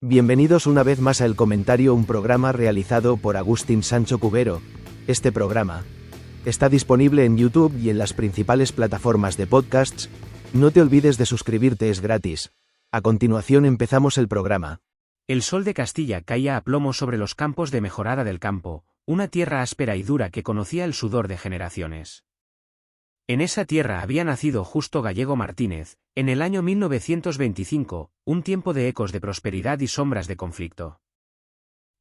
Bienvenidos una vez más a El Comentario, un programa realizado por Agustín Sancho Cubero. Este programa está disponible en YouTube y en las principales plataformas de podcasts. No te olvides de suscribirte, es gratis. A continuación empezamos el programa. El sol de Castilla caía a plomo sobre los campos de Mejorada del Campo, una tierra áspera y dura que conocía el sudor de generaciones. En esa tierra había nacido Justo Gallego Martínez, en el año 1925, un tiempo de ecos de prosperidad y sombras de conflicto.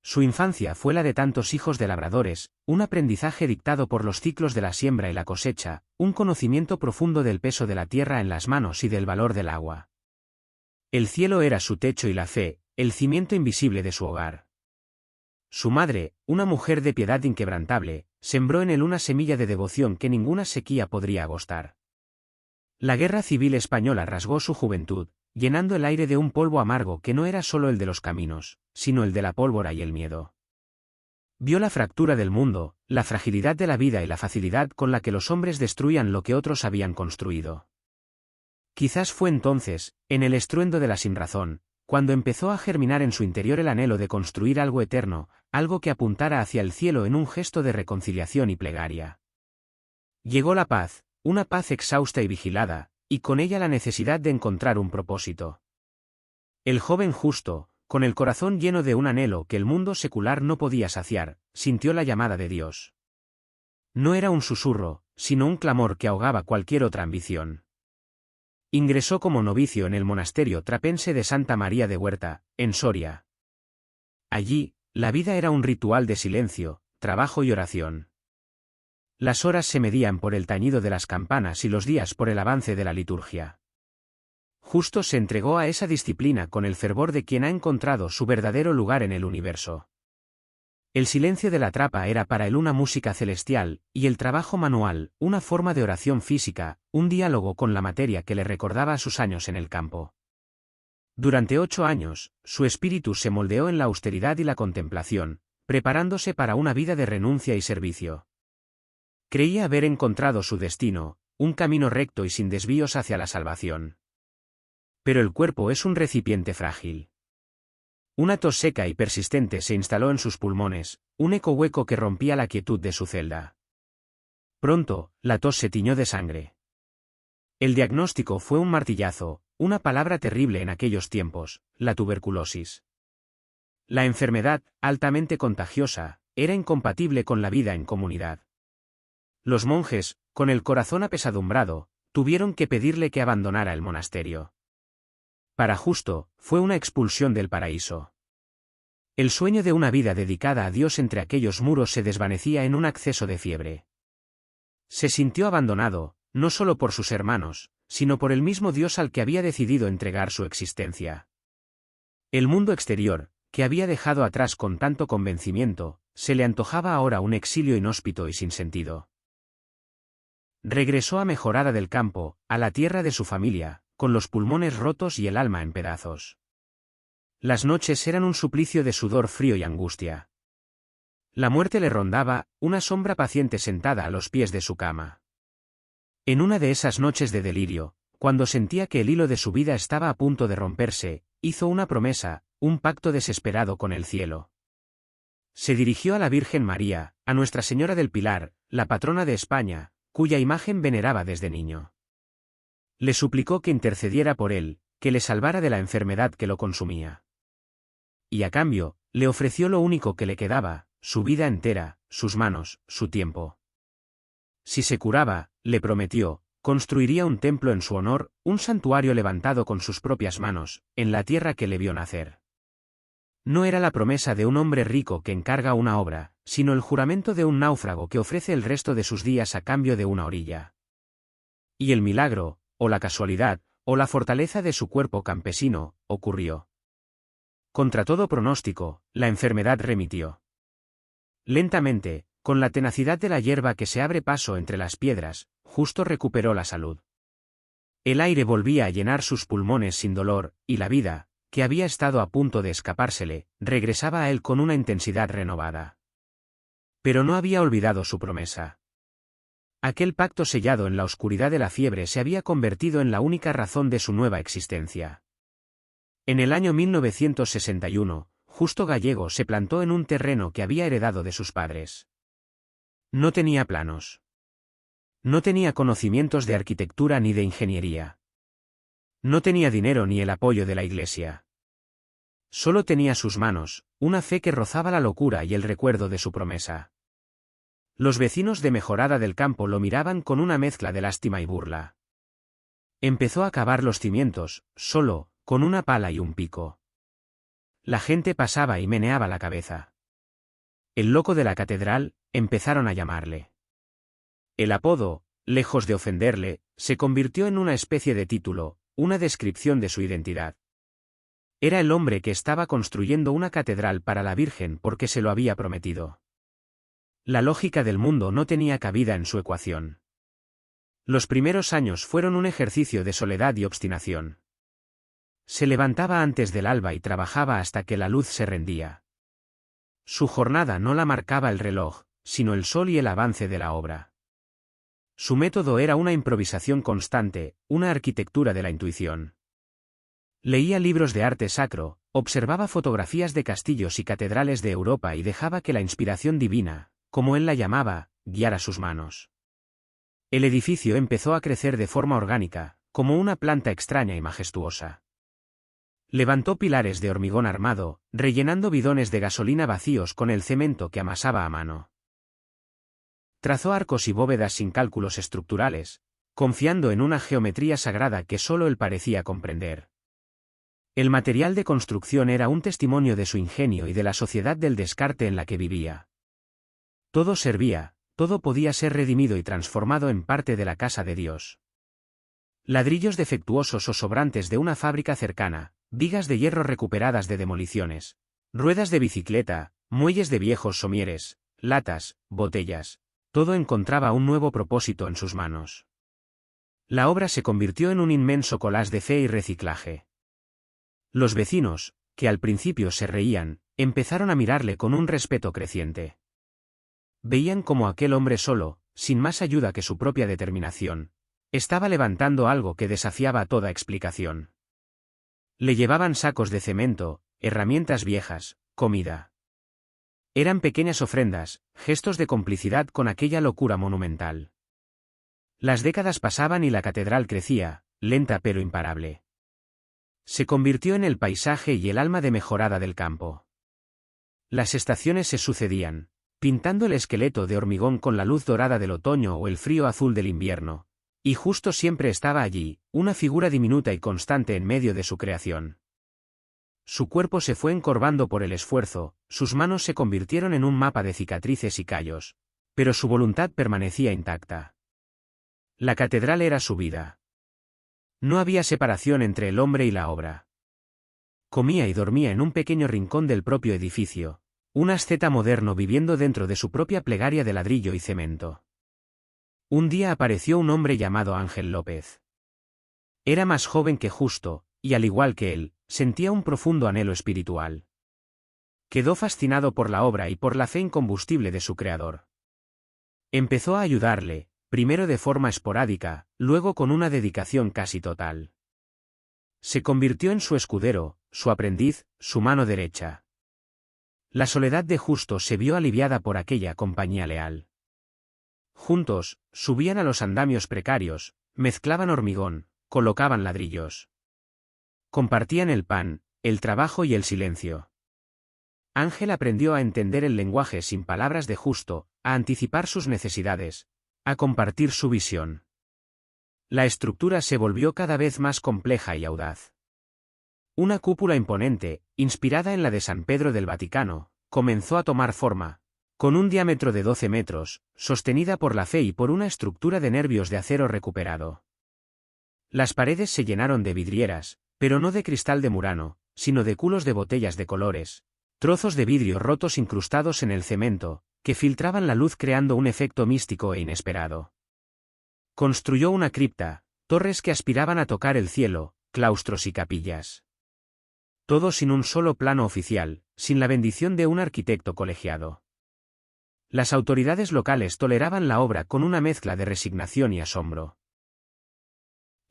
Su infancia fue la de tantos hijos de labradores, un aprendizaje dictado por los ciclos de la siembra y la cosecha, un conocimiento profundo del peso de la tierra en las manos y del valor del agua. El cielo era su techo y la fe, el cimiento invisible de su hogar. Su madre, una mujer de piedad inquebrantable, sembró en él una semilla de devoción que ninguna sequía podría agostar. La Guerra Civil Española rasgó su juventud, llenando el aire de un polvo amargo que no era solo el de los caminos, sino el de la pólvora y el miedo. Vio la fractura del mundo, la fragilidad de la vida y la facilidad con la que los hombres destruían lo que otros habían construido. Quizás fue entonces, en el estruendo de la sinrazón, cuando empezó a germinar en su interior el anhelo de construir algo eterno, algo que apuntara hacia el cielo en un gesto de reconciliación y plegaria. Llegó la paz, una paz exhausta y vigilada, y con ella la necesidad de encontrar un propósito. El joven Justo, con el corazón lleno de un anhelo que el mundo secular no podía saciar, sintió la llamada de Dios. No era un susurro, sino un clamor que ahogaba cualquier otra ambición. Ingresó como novicio en el monasterio trapense de Santa María de Huerta, en Soria. Allí, la vida era un ritual de silencio, trabajo y oración. Las horas se medían por el tañido de las campanas y los días por el avance de la liturgia. Justo se entregó a esa disciplina con el fervor de quien ha encontrado su verdadero lugar en el universo. El silencio de la trapa era para él una música celestial, y el trabajo manual, una forma de oración física, un diálogo con la materia que le recordaba sus años en el campo. Durante 8 años, su espíritu se moldeó en la austeridad y la contemplación, preparándose para una vida de renuncia y servicio. Creía haber encontrado su destino, un camino recto y sin desvíos hacia la salvación. Pero el cuerpo es un recipiente frágil. Una tos seca y persistente se instaló en sus pulmones, un eco hueco que rompía la quietud de su celda. Pronto, la tos se tiñó de sangre. El diagnóstico fue un martillazo, una palabra terrible en aquellos tiempos, la tuberculosis. La enfermedad, altamente contagiosa, era incompatible con la vida en comunidad. Los monjes, con el corazón apesadumbrado, tuvieron que pedirle que abandonara el monasterio. Para Justo, fue una expulsión del paraíso. El sueño de una vida dedicada a Dios entre aquellos muros se desvanecía en un acceso de fiebre. Se sintió abandonado, no solo por sus hermanos, sino por el mismo Dios al que había decidido entregar su existencia. El mundo exterior, que había dejado atrás con tanto convencimiento, se le antojaba ahora un exilio inhóspito y sin sentido. Regresó a Mejorada del Campo, a la tierra de su familia, con los pulmones rotos y el alma en pedazos. Las noches eran un suplicio de sudor frío y angustia. La muerte le rondaba, una sombra paciente sentada a los pies de su cama. En una de esas noches de delirio, cuando sentía que el hilo de su vida estaba a punto de romperse, hizo una promesa, un pacto desesperado con el cielo. Se dirigió a la Virgen María, a Nuestra Señora del Pilar, la patrona de España, cuya imagen veneraba desde niño. Le suplicó que intercediera por él, que le salvara de la enfermedad que lo consumía. Y a cambio, le ofreció lo único que le quedaba, su vida entera, sus manos, su tiempo. Si se curaba, le prometió, construiría un templo en su honor, un santuario levantado con sus propias manos, en la tierra que le vio nacer. No era la promesa de un hombre rico que encarga una obra, sino el juramento de un náufrago que ofrece el resto de sus días a cambio de una orilla. Y el milagro, o la casualidad, o la fortaleza de su cuerpo campesino, ocurrió. Contra todo pronóstico, la enfermedad remitió. Lentamente, con la tenacidad de la hierba que se abre paso entre las piedras, Justo recuperó la salud. El aire volvía a llenar sus pulmones sin dolor, y la vida, que había estado a punto de escapársele, regresaba a él con una intensidad renovada. Pero no había olvidado su promesa. Aquel pacto sellado en la oscuridad de la fiebre se había convertido en la única razón de su nueva existencia. En el año 1961, Justo Gallego se plantó en un terreno que había heredado de sus padres. No tenía planos. No tenía conocimientos de arquitectura ni de ingeniería. No tenía dinero ni el apoyo de la iglesia. Solo tenía sus manos, una fe que rozaba la locura y el recuerdo de su promesa. Los vecinos de Mejorada del Campo lo miraban con una mezcla de lástima y burla. Empezó a cavar los cimientos, solo, con una pala y un pico. La gente pasaba y meneaba la cabeza. El loco de la catedral, empezaron a llamarle. El apodo, lejos de ofenderle, se convirtió en una especie de título, una descripción de su identidad. Era el hombre que estaba construyendo una catedral para la Virgen porque se lo había prometido. La lógica del mundo no tenía cabida en su ecuación. Los primeros años fueron un ejercicio de soledad y obstinación. Se levantaba antes del alba y trabajaba hasta que la luz se rendía. Su jornada no la marcaba el reloj, sino el sol y el avance de la obra. Su método era una improvisación constante, una arquitectura de la intuición. Leía libros de arte sacro, observaba fotografías de castillos y catedrales de Europa y dejaba que la inspiración divina, como él la llamaba, guiara sus manos. El edificio empezó a crecer de forma orgánica, como una planta extraña y majestuosa. Levantó pilares de hormigón armado, rellenando bidones de gasolina vacíos con el cemento que amasaba a mano. Trazó arcos y bóvedas sin cálculos estructurales, confiando en una geometría sagrada que solo él parecía comprender. El material de construcción era un testimonio de su ingenio y de la sociedad del descarte en la que vivía. Todo servía, todo podía ser redimido y transformado en parte de la casa de Dios. Ladrillos defectuosos o sobrantes de una fábrica cercana, vigas de hierro recuperadas de demoliciones, ruedas de bicicleta, muelles de viejos somieres, latas, botellas, todo encontraba un nuevo propósito en sus manos. La obra se convirtió en un inmenso collage de fe y reciclaje. Los vecinos, que al principio se reían, empezaron a mirarle con un respeto creciente. Veían como aquel hombre solo, sin más ayuda que su propia determinación, estaba levantando algo que desafiaba toda explicación. Le llevaban sacos de cemento, herramientas viejas, comida. Eran pequeñas ofrendas, gestos de complicidad con aquella locura monumental. Las décadas pasaban y la catedral crecía, lenta pero imparable. Se convirtió en el paisaje y el alma de Mejorada del Campo. Las estaciones se sucedían, pintando el esqueleto de hormigón con la luz dorada del otoño o el frío azul del invierno, y Justo siempre estaba allí, una figura diminuta y constante en medio de su creación. Su cuerpo se fue encorvando por el esfuerzo, sus manos se convirtieron en un mapa de cicatrices y callos, pero su voluntad permanecía intacta. La catedral era su vida. No había separación entre el hombre y la obra. Comía y dormía en un pequeño rincón del propio edificio, un asceta moderno viviendo dentro de su propia plegaria de ladrillo y cemento. Un día apareció un hombre llamado Ángel López. Era más joven que Justo, y al igual que él, sentía un profundo anhelo espiritual. Quedó fascinado por la obra y por la fe incombustible de su creador. Empezó a ayudarle, primero de forma esporádica, luego con una dedicación casi total. Se convirtió en su escudero, su aprendiz, su mano derecha. La soledad de Justo se vio aliviada por aquella compañía leal. Juntos, subían a los andamios precarios, mezclaban hormigón, colocaban ladrillos. Compartían el pan, el trabajo y el silencio. Ángel aprendió a entender el lenguaje sin palabras de Justo, a anticipar sus necesidades, a compartir su visión. La estructura se volvió cada vez más compleja y audaz. Una cúpula imponente, inspirada en la de San Pedro del Vaticano, comenzó a tomar forma, con un diámetro de 12 metros, sostenida por la fe y por una estructura de nervios de acero recuperado. Las paredes se llenaron de vidrieras, pero no de cristal de Murano, sino de culos de botellas de colores, trozos de vidrio rotos incrustados en el cemento, que filtraban la luz creando un efecto místico e inesperado. Construyó una cripta, torres que aspiraban a tocar el cielo, claustros y capillas. Todo sin un solo plano oficial, sin la bendición de un arquitecto colegiado. Las autoridades locales toleraban la obra con una mezcla de resignación y asombro.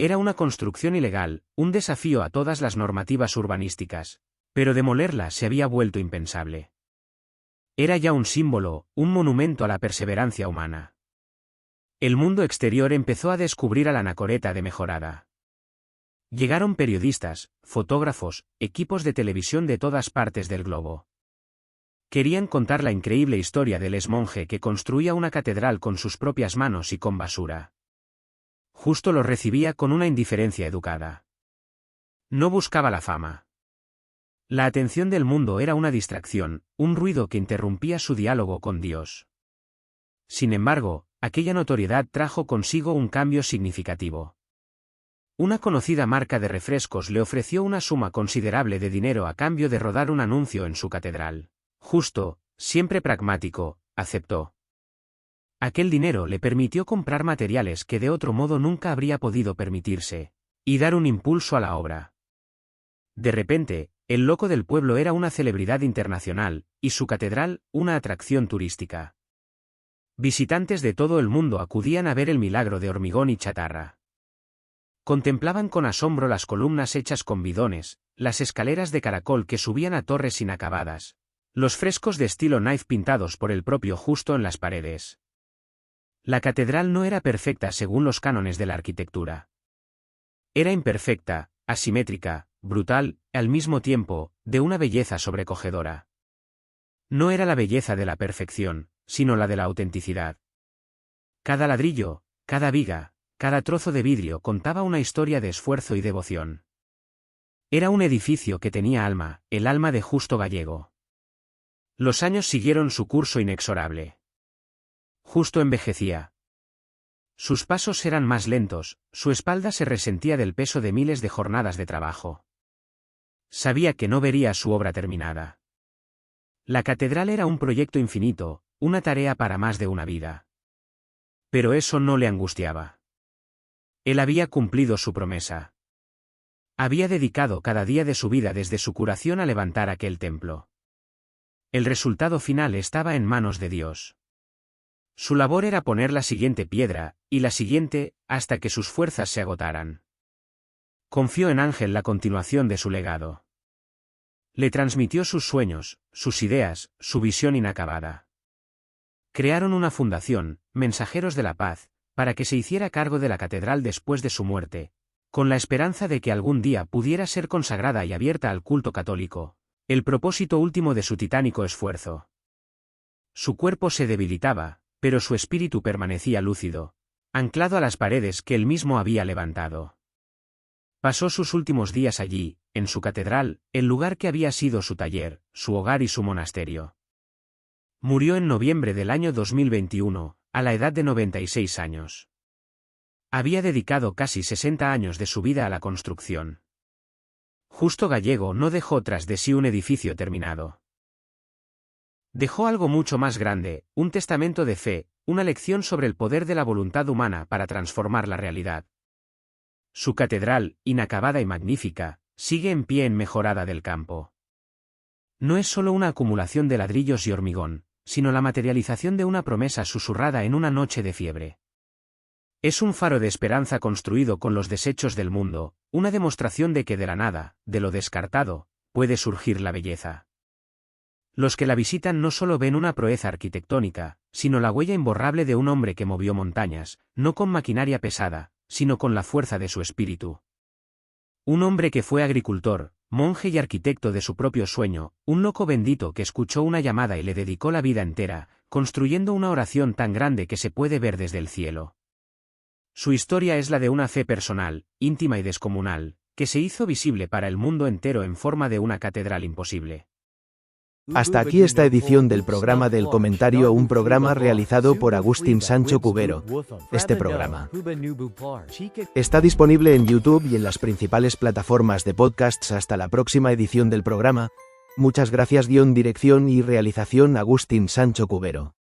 Era una construcción ilegal, un desafío a todas las normativas urbanísticas, pero demolerla se había vuelto impensable. Era ya un símbolo, un monumento a la perseverancia humana. El mundo exterior empezó a descubrir a la anacoreta de Mejorada. Llegaron periodistas, fotógrafos, equipos de televisión de todas partes del globo. Querían contar la increíble historia del ex-monje que construía una catedral con sus propias manos y con basura. Justo lo recibía con una indiferencia educada. No buscaba la fama. La atención del mundo era una distracción, un ruido que interrumpía su diálogo con Dios. Sin embargo, aquella notoriedad trajo consigo un cambio significativo. Una conocida marca de refrescos le ofreció una suma considerable de dinero a cambio de rodar un anuncio en su catedral. Justo, siempre pragmático, aceptó. Aquel dinero le permitió comprar materiales que de otro modo nunca habría podido permitirse, y dar un impulso a la obra. De repente, el loco del pueblo era una celebridad internacional, y su catedral, una atracción turística. Visitantes de todo el mundo acudían a ver el milagro de hormigón y chatarra. Contemplaban con asombro las columnas hechas con bidones, las escaleras de caracol que subían a torres inacabadas, los frescos de estilo Knife pintados por el propio Justo en las paredes. La catedral no era perfecta según los cánones de la arquitectura. Era imperfecta, asimétrica, brutal, al mismo tiempo, de una belleza sobrecogedora. No era la belleza de la perfección, sino la de la autenticidad. Cada ladrillo, cada viga, cada trozo de vidrio contaba una historia de esfuerzo y devoción. Era un edificio que tenía alma, el alma de Justo Gallego. Los años siguieron su curso inexorable. Justo envejecía. Sus pasos eran más lentos, su espalda se resentía del peso de miles de jornadas de trabajo. Sabía que no vería su obra terminada. La catedral era un proyecto infinito, una tarea para más de una vida. Pero eso no le angustiaba. Él había cumplido su promesa. Había dedicado cada día de su vida desde su curación a levantar aquel templo. El resultado final estaba en manos de Dios. Su labor era poner la siguiente piedra, y la siguiente, hasta que sus fuerzas se agotaran. Confió en Ángel la continuación de su legado. Le transmitió sus sueños, sus ideas, su visión inacabada. Crearon una fundación, Mensajeros de la Paz, para que se hiciera cargo de la catedral después de su muerte, con la esperanza de que algún día pudiera ser consagrada y abierta al culto católico, el propósito último de su titánico esfuerzo. Su cuerpo se debilitaba, pero su espíritu permanecía lúcido, anclado a las paredes que él mismo había levantado. Pasó sus últimos días allí, en su catedral, el lugar que había sido su taller, su hogar y su monasterio. Murió en noviembre del año 2021, a la edad de 96 años. Había dedicado casi 60 años de su vida a la construcción. Justo Gallego no dejó tras de sí un edificio terminado. Dejó algo mucho más grande, un testamento de fe, una lección sobre el poder de la voluntad humana para transformar la realidad. Su catedral, inacabada y magnífica, sigue en pie en Mejorada del Campo. No es solo una acumulación de ladrillos y hormigón, sino la materialización de una promesa susurrada en una noche de fiebre. Es un faro de esperanza construido con los desechos del mundo, una demostración de que de la nada, de lo descartado, puede surgir la belleza. Los que la visitan no solo ven una proeza arquitectónica, sino la huella imborrable de un hombre que movió montañas, no con maquinaria pesada, sino con la fuerza de su espíritu. Un hombre que fue agricultor, monje y arquitecto de su propio sueño, un loco bendito que escuchó una llamada y le dedicó la vida entera, construyendo una oración tan grande que se puede ver desde el cielo. Su historia es la de una fe personal, íntima y descomunal, que se hizo visible para el mundo entero en forma de una catedral imposible. Hasta aquí esta edición del programa del comentario, un programa realizado por Agustín Sancho Cubero. Este programa está disponible en YouTube y en las principales plataformas de podcasts. Hasta la próxima edición del programa. Muchas gracias. Dirección y realización Agustín Sancho Cubero.